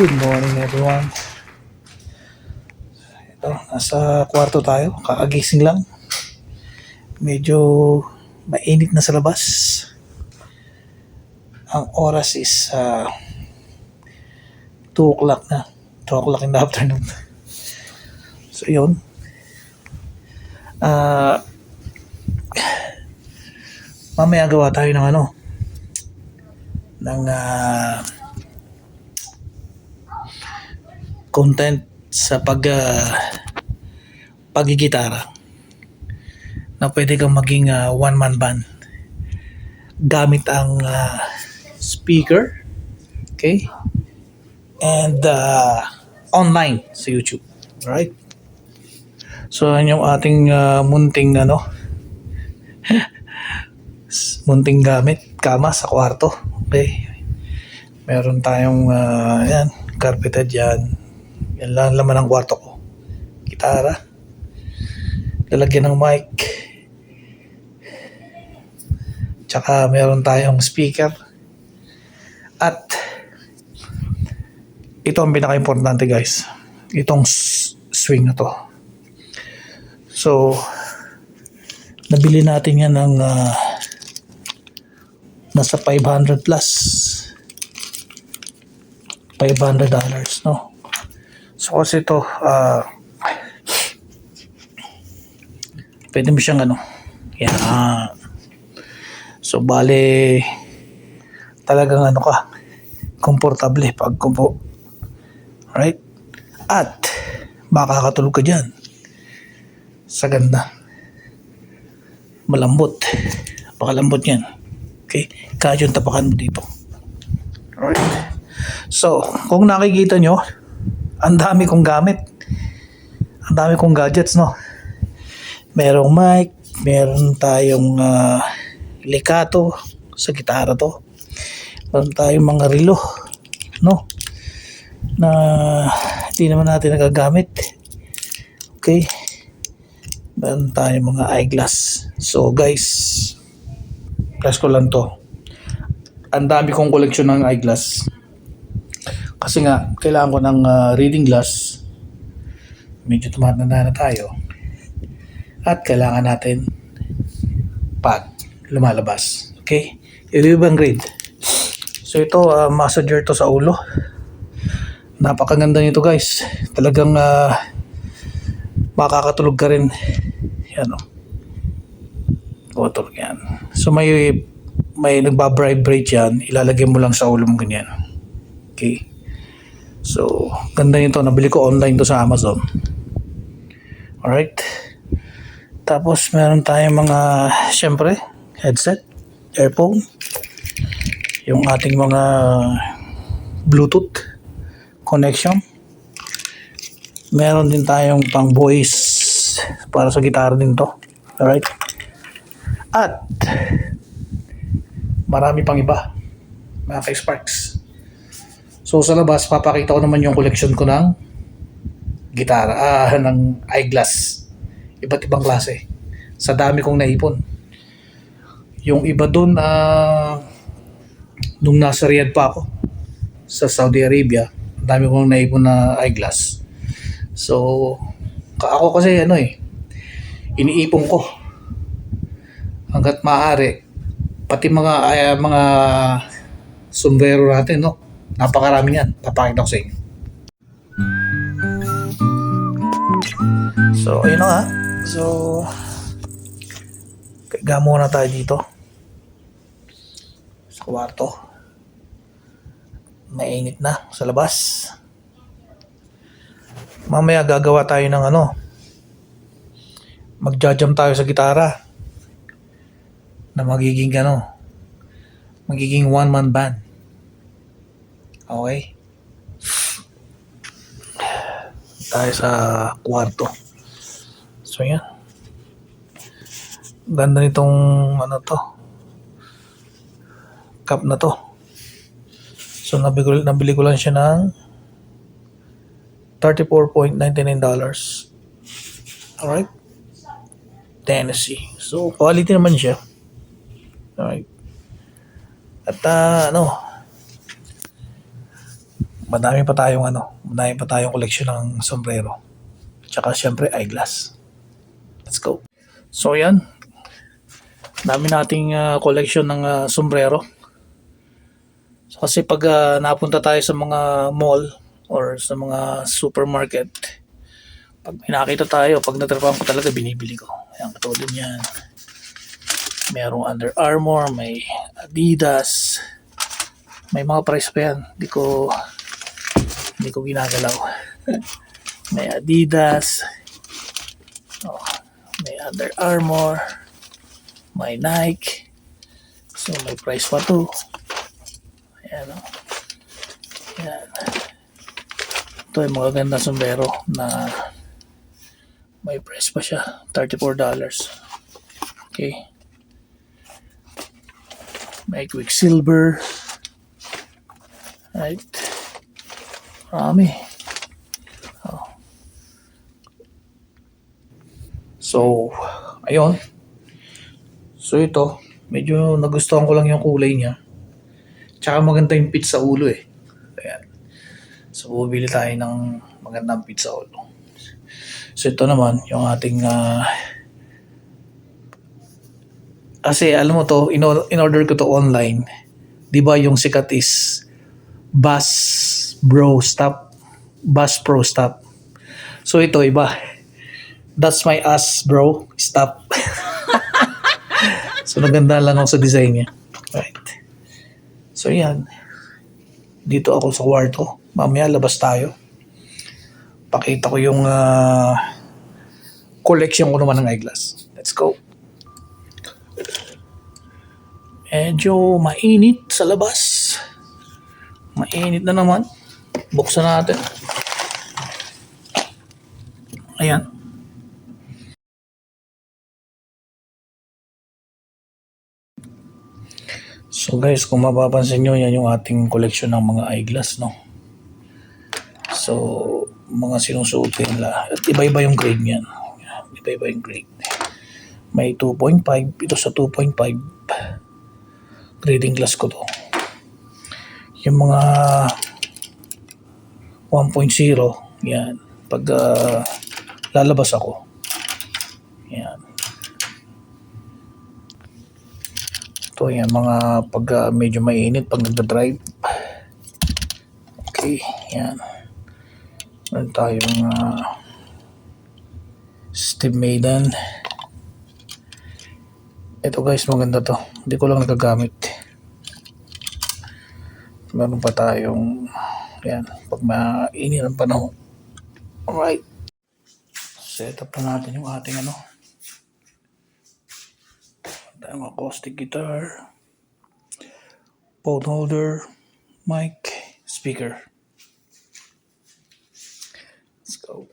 Good morning everyone. Ito, nasa kwarto tayo. Kakagising lang. Medyo mainit na sa labas. Ang oras is 2 o'clock na. 2 o'clock in the afternoon. So yun. Mamaya gawa tayo ng content sa pagigitara na pwede kang maging one man band gamit ang speaker, okay, and online sa YouTube. Alright, so yan yung ating munting munting gamit, kama sa kwarto. Okay, meron tayong yan, carpeted yan. Yan lang laman ng kwarto ko. Gitara. Lalagyan ng mic. Tsaka meron tayong speaker. At ito ang pinaka-importante guys. Itong swing na to. So, nabili natin yan ng nasa $500 plus. $500, no? So kasi ito, pwede mo siyang yan. So bale, talagang ka, komportable pag kumpo. Right? At makakatulog ka dyan. Sa ganda. Malambot. Pakalambot yan. Okay? Kahit yung tapakan mo dito. Alright. So, kung nakikita nyo, ang dami kong gamit. Ang dami kong gadgets, no? Merong mic, meron tayong likato sa gitara to. Meron tayong mga relo, no? Na hindi naman natin nagagamit. Okay? Meron tayong mga eyeglass. So, guys, plus ko lang to. Ang dami kong koleksyon ng eyeglass. Kasi nga, kailangan ko ng reading glass. Medyo tumatanda na tayo. At kailangan natin pag lumalabas. Okay? Ibang grade. So ito, massager to sa ulo. Napakaganda nito guys. Talagang makakatulog ka rin. Yan o. Tulog yan. So may nagbabribrate yan. Ilalagay mo lang sa ulo mo ganyan. Okay? So, ganda nito. Nabili ko online to sa Amazon. Alright. Tapos, meron tayong mga, syempre, headset, earphone, yung ating mga Bluetooth connection. Meron din tayong pang voice para sa gitara din to. Alright. At, marami pang iba. Mga ka-Sparks. So sa labas, papakita ko naman yung collection ko ng gitara, ng eyeglass. Iba't ibang klase. Sa dami kong naipon. Yung iba dun, nung nasa Riyadh pa ako, sa Saudi Arabia, dami kong naipon na eyeglass. So, ako kasi iniipon ko. Hanggat maaari, pati mga sombrero natin, no? Napakarami yan. Papakita ko sa inyo. So, ayun na nga. So, kaya muna tayo dito. Sa kwarto. Mainit na sa labas. Mamaya gagawa tayo ng Magja-jam tayo sa gitara. Na magiging magiging one man band. Okay. Tayo sa kwarto. So yan. Ganda nitong cup na to. So nabili ko lang siya ng $34.99. Alright. Tennessee. So quality naman siya. Alright. At Madami pa tayong koleksyon ng sombrero. Tsaka syempre eyeglass. Let's go. So yan, dami nating collection ng sombrero. So, kasi pag napunta tayo sa mga mall or sa mga supermarket, pag may nakita tayo, pag natrapahan ko talaga, binibili ko. Ayan, katulad yan. Merong Under Armour, may Adidas, may mga price pa yan. Hindi ko ginagalaw. May Adidas, oh, may Under Armour, may Nike. So may price pa to. Ayan, oh. Ayan. Ito ay mga ganda sombrero na may price pa siya, $34. Okay. May Quicksilver. Right. Marami. Oh. So, ayun. So ito, medyo nagustuhan ko lang yung kulay niya. Tsaka maganda yung fit sa ulo eh. Ayan. So, bumili tayo ng magandang fit sa ulo. So, ito naman, yung ating... kasi alam mo to, in order ko to online. Di ba yung sikat is Bass Pro Stop. So, ito iba. That's my ass bro. Stop. So, naganda lang ako sa design niya. Right. So yan, dito ako sa kwarto. Mamaya labas tayo. Pakita ko yung collection ko naman ng eyeglass. Let's go. Medyo mainit sa labas. Mainit na naman. Buksan natin. Ayan. So guys, kung mapapansin nyo, yan yung ating collection ng mga eyeglass, no? So, mga sinusuotin nila. At iba-iba yung grade niyan. Iba-iba yung grade. May 2.5. Ito sa 2.5. Grading glass ko to. Yung mga 1.0, yan. Pag lalabas ako. Yan. Ito yan, mga pag medyo mainit, pag nagda-drive. Okay, yan. Meron tayong Steve Maiden. Ito guys, maganda to. Hindi ko lang nagagamit. Meron pa tayong yan, pag mainit ang panahon. Alright. Set up na natin yung ating tayong acoustic guitar, phone holder, mic, speaker. Let's go.